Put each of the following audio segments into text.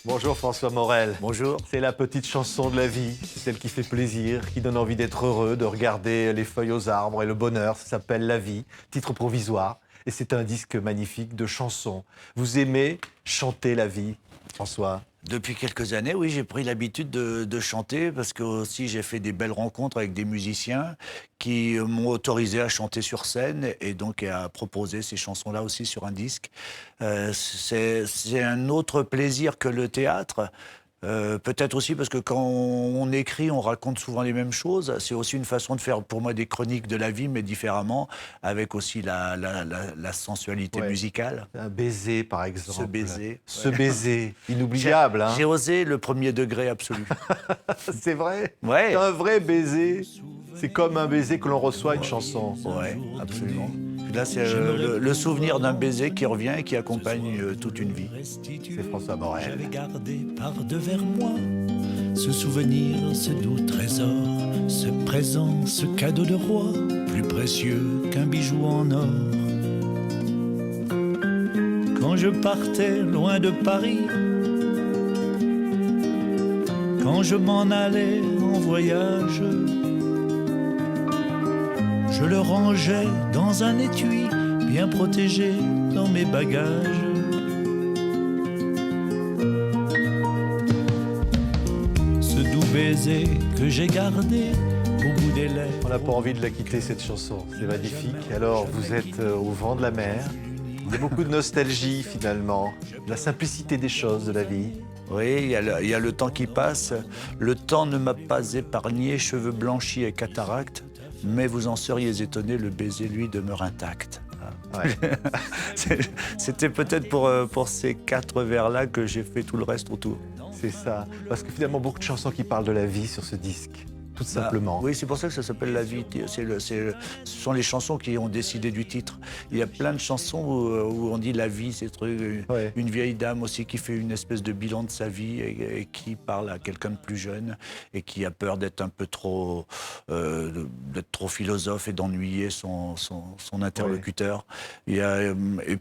Bonjour François Morel. Bonjour. C'est la petite chanson de la vie, celle qui fait plaisir, qui donne envie d'être heureux, de regarder les feuilles aux arbres et le bonheur. Ça s'appelle La vie, titre provisoire. Et c'est un disque magnifique de chansons. Vous aimez chanter la vie, François? Depuis quelques années, oui, j'ai pris l'habitude de chanter parce que aussi j'ai fait des belles rencontres avec des musiciens qui m'ont autorisé à chanter sur scène et donc à proposer ces chansons-là aussi sur un disque. C'est un autre plaisir que le théâtre. Peut-être aussi parce que quand on écrit, on raconte souvent les mêmes choses. C'est aussi une façon de faire pour moi des chroniques de la vie, mais différemment, avec aussi la sensualité musicale. Un baiser, par exemple. Ce baiser. Ce baiser, inoubliable. J'ai osé le premier degré absolu. C'est vrai. Ouais. C'est un vrai baiser. C'est comme un baiser que l'on reçoit une chanson. Ouais, absolument. Là, c'est le souvenir d'un baiser qui revient et qui accompagne toute une vie. C'est François Morel. J'avais gardé par-devers moi ce souvenir, ce doux trésor, ce présent, ce cadeau de roi, plus précieux qu'un bijou en or. Quand je partais loin de Paris, quand je m'en allais en voyage, je le rangeais dans un étui, bien protégé dans mes bagages. Ce doux baiser que j'ai gardé au bout des lèvres. On n'a pas envie de la quitter, cette chanson. C'est magnifique. Alors, vous êtes au vent de la mer. Il y a beaucoup de nostalgie, finalement. De la simplicité des choses, de la vie. Oui, il y a le temps qui passe. Le temps ne m'a pas épargné, cheveux blanchis et cataractes, mais vous en seriez étonné, le baiser, lui, demeure intact. Ouais. C'était peut-être pour ces 4 vers-là que j'ai fait tout le reste autour. C'est ça. Parce que finalement, beaucoup de chansons qui parlent de la vie sur ce disque. Tout simplement. Oui, c'est pour ça que ça s'appelle La vie. Ce sont les chansons qui ont décidé du titre. Il y a plein de chansons où on dit la vie, c'est une vieille dame aussi qui fait une espèce de bilan de sa vie et qui parle à quelqu'un de plus jeune et qui a peur d'être un peu trop philosophe et d'ennuyer son interlocuteur. Et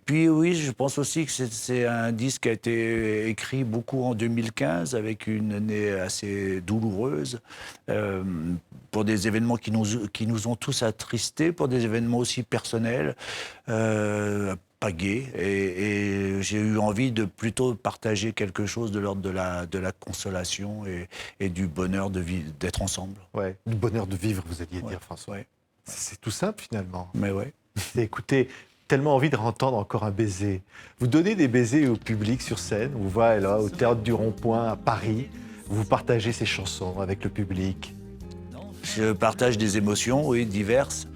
puis oui, je pense aussi que c'est un disque qui a été écrit beaucoup en 2015 avec une année assez douloureuse. Pour des événements qui nous ont tous attristés, pour des événements aussi personnels, pas gais. Et j'ai eu envie de plutôt partager quelque chose de l'ordre de la consolation et du bonheur d'être ensemble. Ouais. Du bonheur de vivre, vous alliez dire, François. Ouais. C'est tout simple, finalement. Mais ouais. Écoutez, tellement envie de entendre encore un baiser. Vous donnez des baisers au public sur scène. On vous voit là, au Théâtre du Rond-Point à Paris. Vous partagez ces chansons avec le public. Je partage des émotions, oui, diverses.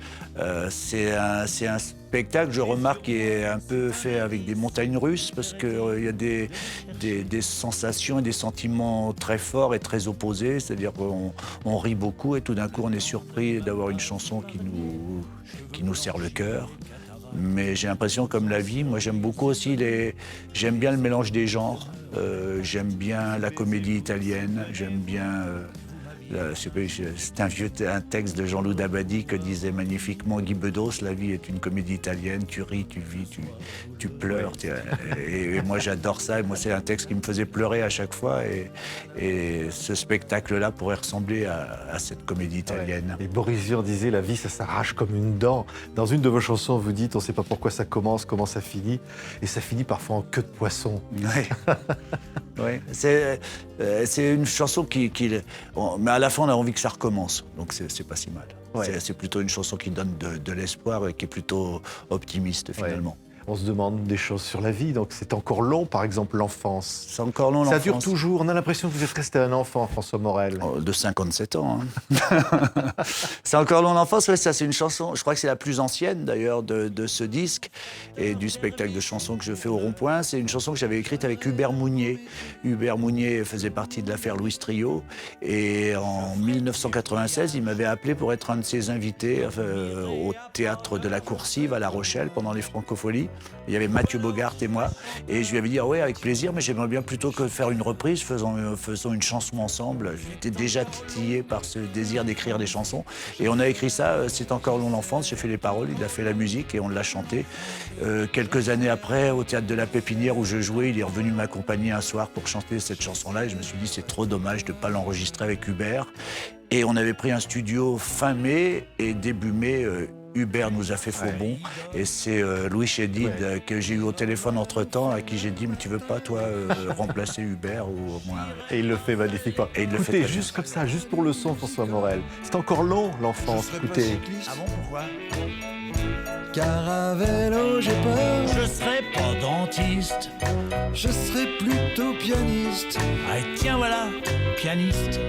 C'est un spectacle, je remarque, qui est un peu fait avec des montagnes russes parce qu'il y a des sensations et des sentiments très forts et très opposés. C'est-à-dire qu'on rit beaucoup et tout d'un coup on est surpris d'avoir une chanson qui nous serre le cœur. Mais j'ai l'impression, comme la vie, moi j'aime beaucoup aussi j'aime bien le mélange des genres. J'aime bien la comédie italienne, j'aime bien... C'est un texte de Jean-Loup Dabadi que disait magnifiquement Guy Bedos, la vie est une comédie italienne, tu ris, tu vis, tu pleures. Et moi j'adore ça, et moi c'est un texte qui me faisait pleurer à chaque fois, et ce spectacle-là pourrait ressembler à cette comédie italienne. Ouais. Et Boris Vian disait, la vie ça s'arrache comme une dent. Dans une de vos chansons, vous dites, on ne sait pas pourquoi ça commence, comment ça finit, et ça finit parfois en queue de poisson. Ouais. Ouais. C'est une chanson mais à la fin, on a envie que ça recommence. Donc, c'est pas si mal. Ouais. C'est plutôt une chanson qui donne de l'espoir et qui est plutôt optimiste, finalement. Ouais. On se demande des choses sur la vie, donc c'est encore long, par exemple, l'enfance. C'est encore long, l'enfance. Ça dure toujours. On a l'impression que vous êtes resté un enfant, François Morel. De 57 ans. Hein. C'est encore long, l'enfance. Ouais, ça, c'est une chanson, je crois que c'est la plus ancienne, d'ailleurs, de ce disque et du spectacle de chansons que je fais au Rond-Point. C'est une chanson que j'avais écrite avec Hubert Mounier. Hubert Mounier faisait partie de l'affaire Louis Trio. Et en 1996, il m'avait appelé pour être un de ses invités au Théâtre de la Coursive, à La Rochelle, pendant les Francopholies. Il y avait Mathieu Bogart et moi. Et je lui avais dit, ah ouais, avec plaisir, mais j'aimerais bien plutôt que faire une reprise, faisons une chanson ensemble. J'étais déjà titillé par ce désir d'écrire des chansons. Et on a écrit ça, C'est encore long l'enfance. J'ai fait les paroles, il a fait la musique et on l'a chanté. Quelques années après, au Théâtre de la Pépinière où je jouais, il est revenu m'accompagner un soir pour chanter cette chanson-là. Et je me suis dit, c'est trop dommage de ne pas l'enregistrer avec Hubert. Et on avait pris un studio fin mai et début mai, Hubert nous a fait faux bon. Et c'est Louis Chédid que j'ai eu au téléphone entre-temps, à qui j'ai dit, mais tu veux pas, toi, remplacer Hubert ou au moins... Et il le fait magnifiquement. Et il le fait Écoutez, très bien. juste comme ça, juste pour le son, François Morel. C'est encore long, l'enfance. Écoutez. Ah bon, pourquoi? Car à vélo j'ai peur, Je serai pas dentiste. je serai plutôt pianiste. Ah, et tiens, voilà, pianiste.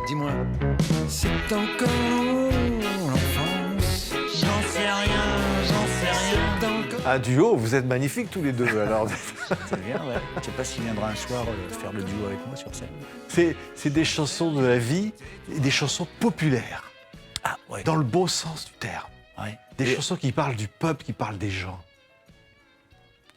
Dis-moi, c'est encore l'enfance. J'en sais rien, j'en sais rien. C'est encore... Un duo, vous êtes magnifiques tous les deux, alors. C'est bien, ouais. Je sais pas s'il viendra un soir faire le duo avec moi sur scène. C'est des chansons de la vie, et des chansons populaires, Ah, ouais. dans le beau sens du terme. Ouais. Des Et chansons qui parlent du peuple, qui parlent des gens.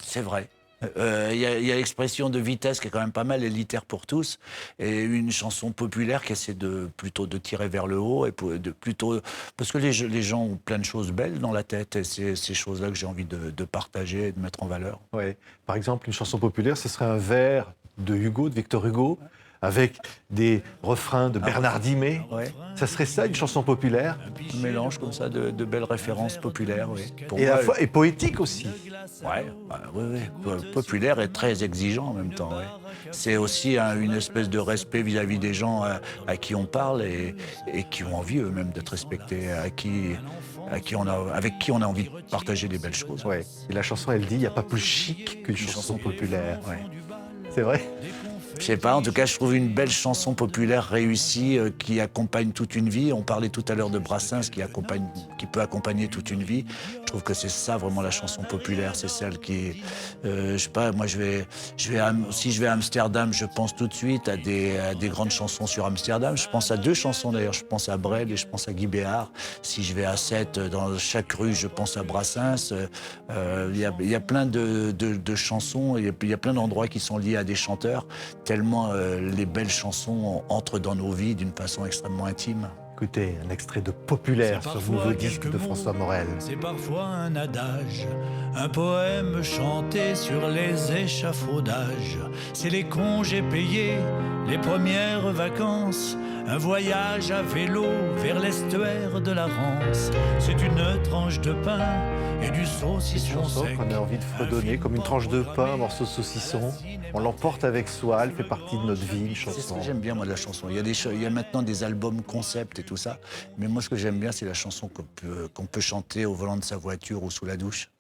c'est vrai. Il y a l'expression de vitesse qui est quand même pas mal élitaire pour tous, et une chanson populaire qui essaie plutôt de tirer vers le haut, et parce que les gens ont plein de choses belles dans la tête, et c'est ces choses-là que j'ai envie de partager et de mettre en valeur. Ouais. Par exemple, une chanson populaire, ce serait un vers de Hugo, de Victor Hugo, avec des refrains de Bernard Dimet. Ouais. Ça serait ça, une chanson populaire, Un mélange comme ça de belles références populaires, oui. Pour et, moi, et poétique aussi. ouais, oui. Populaire et très exigeant en même temps. Ouais. C'est aussi une espèce de respect vis-à-vis des gens à qui on parle et qui ont envie eux-mêmes d'être respectés, avec qui on a envie de partager des belles choses. Ouais. Et la chanson, elle dit, il n'y a pas plus chic qu'une chanson populaire. Ouais. C'est vrai. Je sais pas, en tout cas, je trouve une belle chanson populaire réussie qui accompagne toute une vie. On parlait tout à l'heure de Brassens qui peut accompagner toute une vie. Je trouve que c'est ça vraiment la chanson populaire, c'est celle qui, je sais pas, moi si je vais à Amsterdam, je pense tout de suite à des grandes chansons sur Amsterdam. Je pense à deux chansons d'ailleurs, je pense à Brel et je pense à Guy Béard. Si je vais à Sète, dans chaque rue, je pense à Brassens. Il y a plein de chansons, il y a plein d'endroits qui sont liés à des chanteurs. Tellement les belles chansons entrent dans nos vies d'une façon extrêmement intime. Écoutez, un extrait de Populaire C'est sur le parfois nouveau disque quelques de mots. François Morel. C'est parfois un adage, un poème chanté sur les échafaudages. C'est les congés payés, les premières vacances, un voyage à vélo vers l'estuaire de la Rance. C'est une tranche de pain et du Une saucisson chanson sec. qu'on a envie de fredonner comme une tranche de pain, un morceau de saucisson. On l'emporte avec soi, elle fait partie de notre vie, une C'est ce chanson. que j'aime bien, moi, de la chanson. Il y a maintenant des albums concept et tout ça. Mais moi, ce que j'aime bien, c'est la chanson qu'on peut chanter au volant de sa voiture ou sous la douche.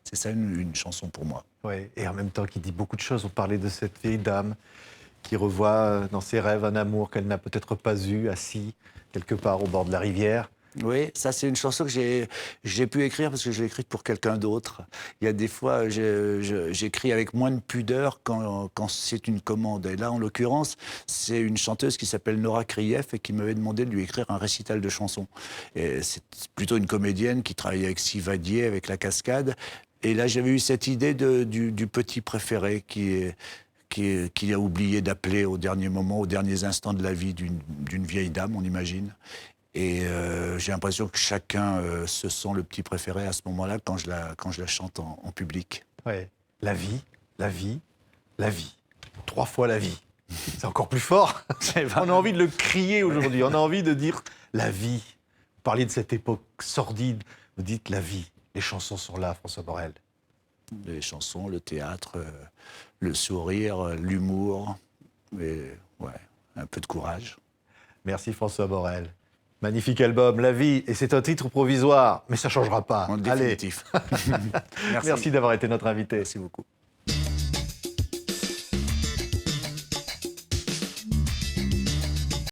C'est ça, une chanson pour moi. Ouais. Et en même temps, qui dit beaucoup de choses. On parlait de cette vieille dame qui revoit dans ses rêves un amour qu'elle n'a peut-être pas eu, assis quelque part au bord de la rivière. Oui, ça, c'est une chanson que j'ai pu écrire parce que je l'ai écrite pour quelqu'un d'autre. Il y a des fois, j'écris avec moins de pudeur quand c'est une commande. Et là, en l'occurrence, c'est une chanteuse qui s'appelle Nora Krief et qui m'avait demandé de lui écrire un récital de chansons. Et c'est plutôt une comédienne qui travaillait avec Sivadier, avec La Cascade. Et là, j'avais eu cette idée du petit préféré qui a oublié d'appeler au dernier moment, aux derniers instants de la vie d'une vieille dame, on imagine. Et j'ai l'impression que chacun se sent le petit préféré à ce moment-là quand je la chante en public. Ouais. La vie, la vie, la vie. 3 fois la vie. C'est encore plus fort. On a envie de le crier aujourd'hui. On a envie de dire la vie. Vous parliez de cette époque sordide. Vous dites la vie. Les chansons sont là, François Morel. Les chansons, le théâtre, le sourire, l'humour, et ouais, un peu de courage. Merci François Morel. Magnifique album, La vie, et c'est un titre provisoire, mais ça ne changera pas. En Allez, définitif. merci d'avoir été notre invité. Merci beaucoup.